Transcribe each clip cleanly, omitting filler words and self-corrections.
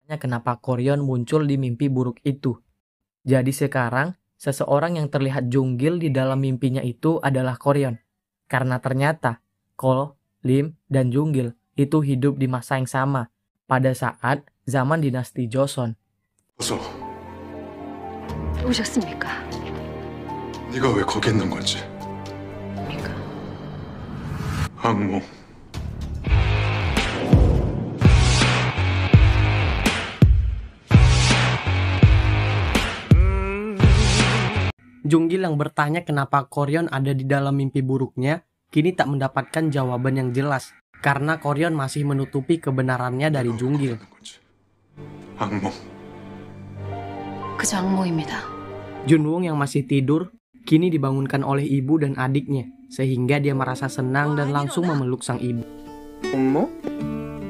Kenapa Koryon muncul di mimpi buruk itu. Jadi sekarang, seseorang yang terlihat Junggil di dalam mimpinya itu adalah Koryon. Karena ternyata, Ko, Lim, dan Junggil itu hidup di masa yang sama, pada saat zaman dinasti Joseon. 어서, 오셨습니까? 네가 왜 거기 있는 건지. 그러니까 악몽. Junggil yang bertanya kenapa Koryon ada di dalam mimpi buruknya, kini tak mendapatkan jawaban yang jelas, karena Koryon masih menutupi kebenarannya dari Junggil. 악몽. 그저 악몽입니다. Junwoo yang masih tidur, kini dibangunkan oleh ibu dan adiknya, sehingga dia merasa senang dan langsung memeluk sang ibu. 엄마?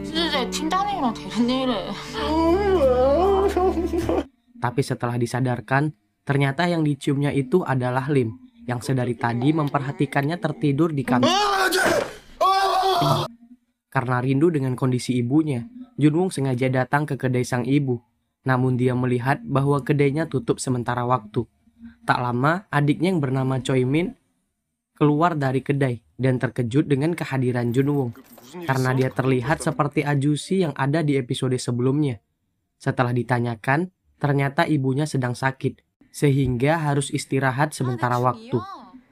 수제자의 팀장님이랑 되는 일에. Tapi setelah disadarkan, ternyata yang diciumnya itu adalah Lim, yang sedari tadi memperhatikannya tertidur di kantor. Karena rindu dengan kondisi ibunya, Junwoo sengaja datang ke kedai sang ibu. Namun dia melihat bahwa kedainya tutup sementara waktu. Tak lama, adiknya yang bernama Choi Min keluar dari kedai dan terkejut dengan kehadiran Junwoo. Karena dia terlihat seperti Ajusi yang ada di episode sebelumnya. Setelah ditanyakan, ternyata ibunya sedang sakit, sehingga harus istirahat sementara waktu.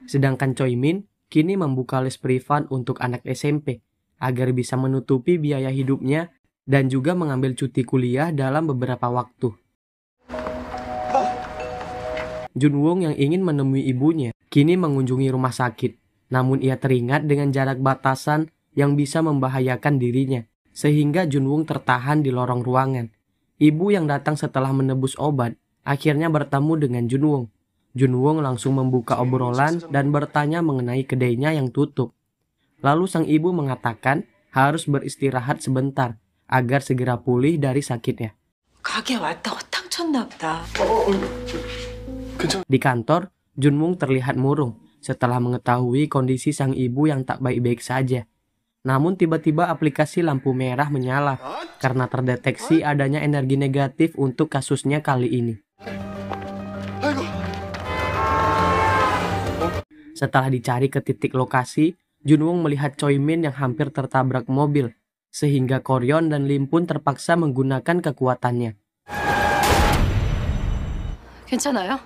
Sedangkan Choi Min kini membuka les privat untuk anak SMP, agar bisa menutupi biaya hidupnya dan juga mengambil cuti kuliah dalam beberapa waktu. Junwoo yang ingin menemui ibunya kini mengunjungi rumah sakit, namun ia teringat dengan jarak batasan yang bisa membahayakan dirinya, sehingga Junwoo tertahan di lorong ruangan. Ibu yang datang setelah menebus obat akhirnya bertemu dengan Junwoo. Junwoo langsung membuka obrolan dan bertanya mengenai kedainya yang tutup. Lalu sang ibu mengatakan harus beristirahat sebentar agar segera pulih dari sakitnya. 가게 왔다고 탕 쳤나 보다. Di kantor, Junwoo terlihat murung setelah mengetahui kondisi sang ibu yang tak baik-baik saja. Namun tiba-tiba aplikasi lampu merah menyala karena terdeteksi adanya energi negatif untuk kasusnya kali ini. Setelah dicari ke titik lokasi, Junwoo melihat Choi Min yang hampir tertabrak mobil, sehingga Koryon dan Lim pun terpaksa menggunakan kekuatannya. 괜찮아요?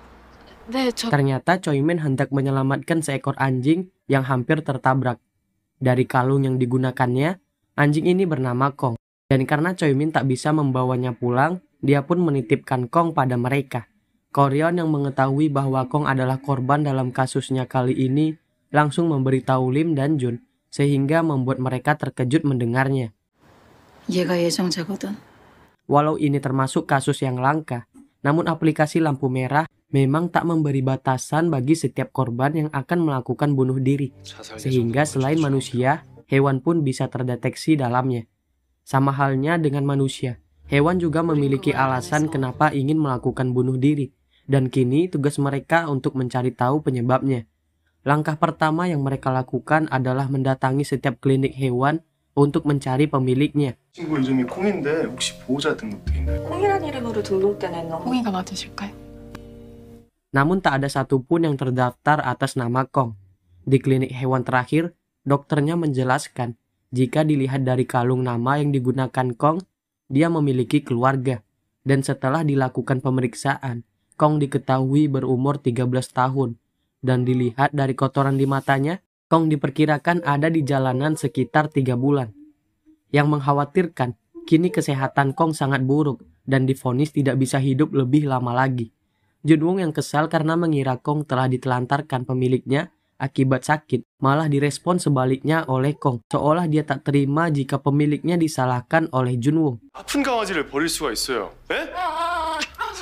네, 저 Ternyata Choi Min hendak menyelamatkan seekor anjing yang hampir tertabrak. Dari kalung yang digunakannya, anjing ini bernama Kong. Dan karena Choi Min tak bisa membawanya pulang, dia pun menitipkan Kong pada mereka. Koryon yang mengetahui bahwa Kong adalah korban dalam kasusnya kali ini, langsung memberitahu Lim dan Jun, sehingga membuat mereka terkejut mendengarnya. 얘가 예정자거든. Walau ini termasuk kasus yang langka, namun aplikasi lampu merah memang tak memberi batasan bagi setiap korban yang akan melakukan bunuh diri, sehingga selain manusia, hewan pun bisa terdeteksi dalamnya. Sama halnya dengan manusia, hewan juga memiliki alasan kenapa ingin melakukan bunuh diri, dan kini tugas mereka untuk mencari tahu penyebabnya. Langkah pertama yang mereka lakukan adalah mendatangi setiap klinik hewan untuk mencari pemiliknya. 친구 이름이 콩인데 혹시 보호자 등록돼 있나요? 콩이란 이름으로 등록된 애는 콩이가 맞으실까요? Namun tak ada satupun yang terdaftar atas nama Kong. Di klinik hewan terakhir, dokternya menjelaskan jika dilihat dari kalung nama yang digunakan Kong, dia memiliki keluarga. Dan setelah dilakukan pemeriksaan, Kong diketahui berumur 13 tahun. Dan dilihat dari kotoran di matanya, Kong diperkirakan ada di jalanan sekitar 3 bulan. Yang mengkhawatirkan, kini kesehatan Kong sangat buruk dan divonis tidak bisa hidup lebih lama lagi. Junwoo yang kesal karena mengira Kong telah ditelantarkan pemiliknya akibat sakit, malah direspon sebaliknya oleh Kong, seolah dia tak terima jika pemiliknya disalahkan oleh Junwoo. 아픈 강아지를 버릴 수가 있어요. 에?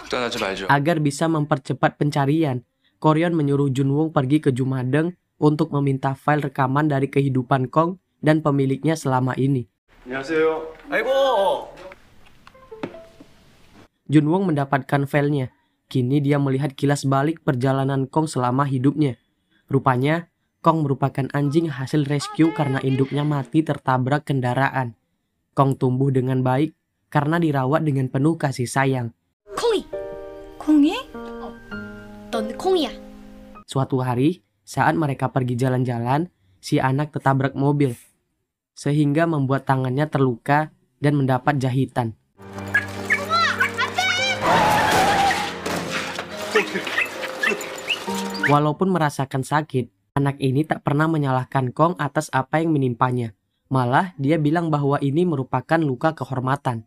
속단하지 말죠. Agar bisa mempercepat pencarian, Koryon menyuruh Junwoo pergi ke Jumadeng untuk meminta file rekaman dari kehidupan Kong dan pemiliknya selama ini. 안녕하세요. 아이고. Junwoo mendapatkan filenya. Kini dia melihat kilas balik perjalanan Kong selama hidupnya. Rupanya, Kong merupakan anjing hasil rescue karena induknya mati tertabrak kendaraan. Kong tumbuh dengan baik karena dirawat dengan penuh kasih sayang. 콩이. 콩이? 넌 콩이야. Suatu hari, saat mereka pergi jalan-jalan, si anak tertabrak mobil, sehingga membuat tangannya terluka dan mendapat jahitan. Walaupun merasakan sakit, anak ini tak pernah menyalahkan Kong atas apa yang menimpanya. Malah, dia bilang bahwa ini merupakan luka kehormatan.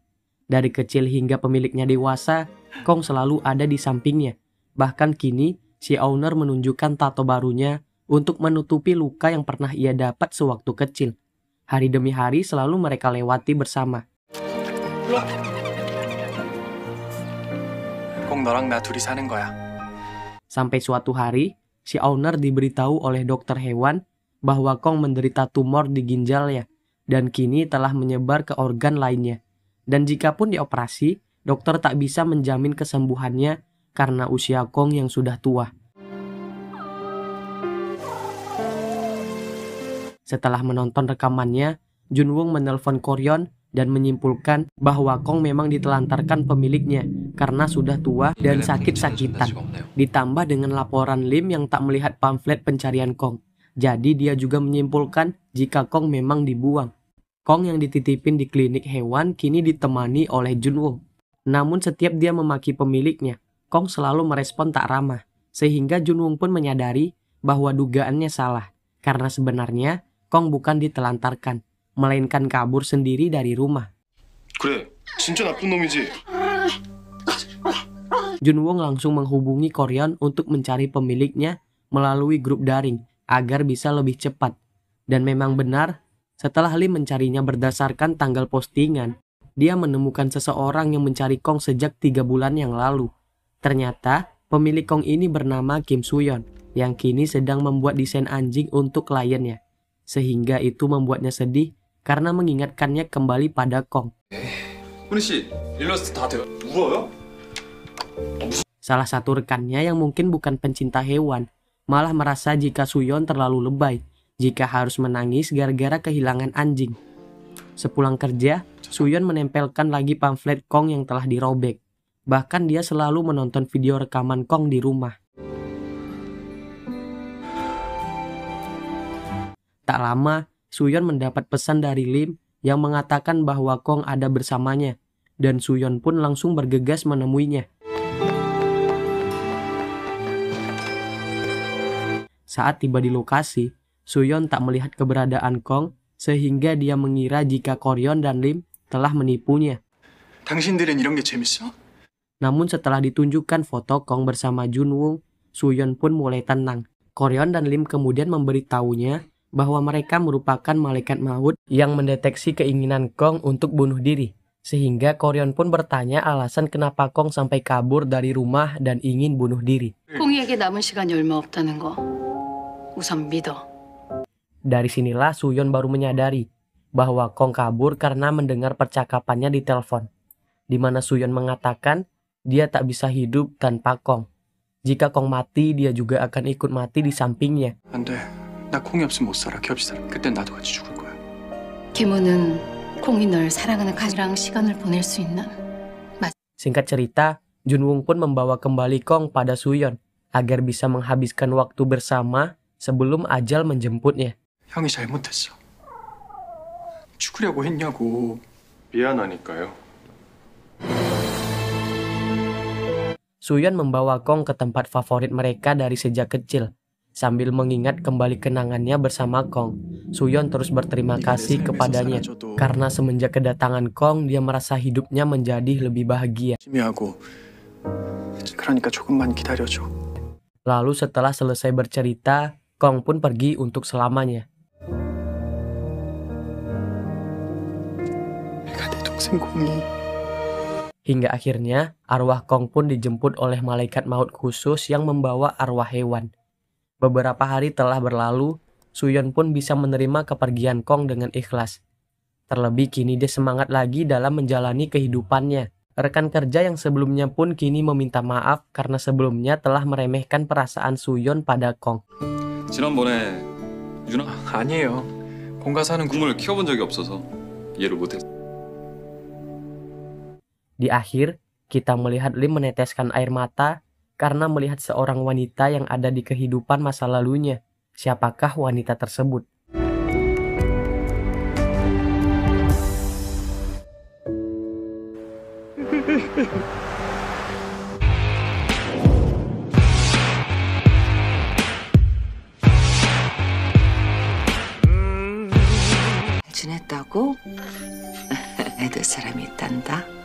Dari kecil hingga pemiliknya dewasa, Kong selalu ada di sampingnya. Bahkan kini, si owner menunjukkan tato barunya untuk menutupi luka yang pernah ia dapat sewaktu kecil. Hari demi hari selalu mereka lewati bersama. 꼭 너랑 나 둘이 사는 거야. Sampai suatu hari, si owner diberitahu oleh dokter hewan bahwa Kong menderita tumor di ginjalnya dan kini telah menyebar ke organ lainnya. Dan jikapun dioperasi, dokter tak bisa menjamin kesembuhannya karena usia Kong yang sudah tua. Setelah menonton rekamannya, Junwoong menelpon Koryon dan menyimpulkan bahwa Kong memang ditelantarkan pemiliknya karena sudah tua dan sakit-sakitan. Ditambah dengan laporan Lim yang tak melihat pamflet pencarian Kong. Jadi dia juga menyimpulkan jika Kong memang dibuang. Kong yang dititipin di klinik hewan kini ditemani oleh Junwoong. Namun setiap dia memaki pemiliknya, Kong selalu merespon tak ramah. Sehingga Junwoong pun menyadari bahwa dugaannya salah. Karena sebenarnya Kong bukan ditelantarkan, melainkan kabur sendiri dari rumah. 그래, 진짜 나쁜 놈이지. Junwoong langsung menghubungi Koryon untuk mencari pemiliknya melalui grup daring agar bisa lebih cepat. Dan memang benar, setelah Lim mencarinya berdasarkan tanggal postingan, dia menemukan seseorang yang mencari Kong sejak 3 bulan yang lalu. Ternyata, pemilik Kong ini bernama Kim Suyon, yang kini sedang membuat desain anjing untuk kliennya. Sehingga itu membuatnya sedih karena mengingatkannya kembali pada Kong. 훈이 씨, 일러스트 다 돼요. 울어요? Salah satu rekannya yang mungkin bukan pencinta hewan, malah merasa jika Suyon terlalu lebay, jika harus menangis gara-gara kehilangan anjing. Sepulang kerja, Suyon menempelkan lagi pamflet Kong yang telah dirobek. Bahkan dia selalu menonton video rekaman Kong di rumah. Tak lama, Suyon mendapat pesan dari Lim yang mengatakan bahwa Kong ada bersamanya, dan Suyon pun langsung bergegas menemuinya. Saat tiba di lokasi, Suyon tak melihat keberadaan Kong, sehingga dia mengira jika Koryon dan Lim telah menipunya. 당신들은 이런 게 재밌어? Namun setelah ditunjukkan foto Kong bersama Junwoong, Suyon pun mulai tenang. Koryon dan Lim kemudian memberitahunya bahwa mereka merupakan malaikat maut yang mendeteksi keinginan Kong untuk bunuh diri. Sehingga Koryon pun bertanya alasan kenapa Kong sampai kabur dari rumah dan ingin bunuh diri. 콩이에게 남은 시간이 얼마 없다는 거 우선 믿어. Dari sinilah Suyon baru menyadari bahwa Kong kabur karena mendengar percakapannya di telepon, di mana Suyon mengatakan dia tak bisa hidup tanpa Kong. Jika Kong mati, dia juga akan ikut mati di sampingnya. 안 돼. 나 콩이 없으면 못 살아. 겹이 살아. 그땐 나도 같이 죽을 거야. 김우는 콩이 널 사랑하는 가지랑 시간을 보낼 수 있는 Singkat cerita, Junwoong pun membawa kembali Kong pada Suyon agar bisa menghabiskan waktu bersama sebelum ajal menjemputnya. 형이 잘못했어. 죽으려고 했냐고. 미안하니까요. Suyon membawa Kong ke tempat favorit mereka dari sejak kecil. Sambil mengingat kembali kenangannya bersama Kong, Suyon terus berterima kasih kepadanya. Karena semenjak kedatangan Kong, dia merasa hidupnya menjadi lebih bahagia. 하고. 그러니까 조금만 기다려줘. Lalu setelah selesai bercerita, Kong pun pergi untuk selamanya. 내가 내 동생 콩이. Hingga akhirnya, arwah Kong pun dijemput oleh malaikat maut khusus yang membawa arwah hewan. Beberapa hari telah berlalu, Suyon pun bisa menerima kepergian Kong dengan ikhlas. Terlebih kini dia semangat lagi dalam menjalani kehidupannya. Rekan kerja yang sebelumnya pun kini meminta maaf karena sebelumnya telah meremehkan perasaan Suyon pada Kong. 지난번에 유나 아니에요. 공가 사는 꿈을 키워본 적이 없어서 이해를 못했어. Di akhir, kita melihat Lim meneteskan air mata karena melihat seorang wanita yang ada di kehidupan masa lalunya. Siapakah wanita tersebut? 지냈다고? 애들 사람이 있단다.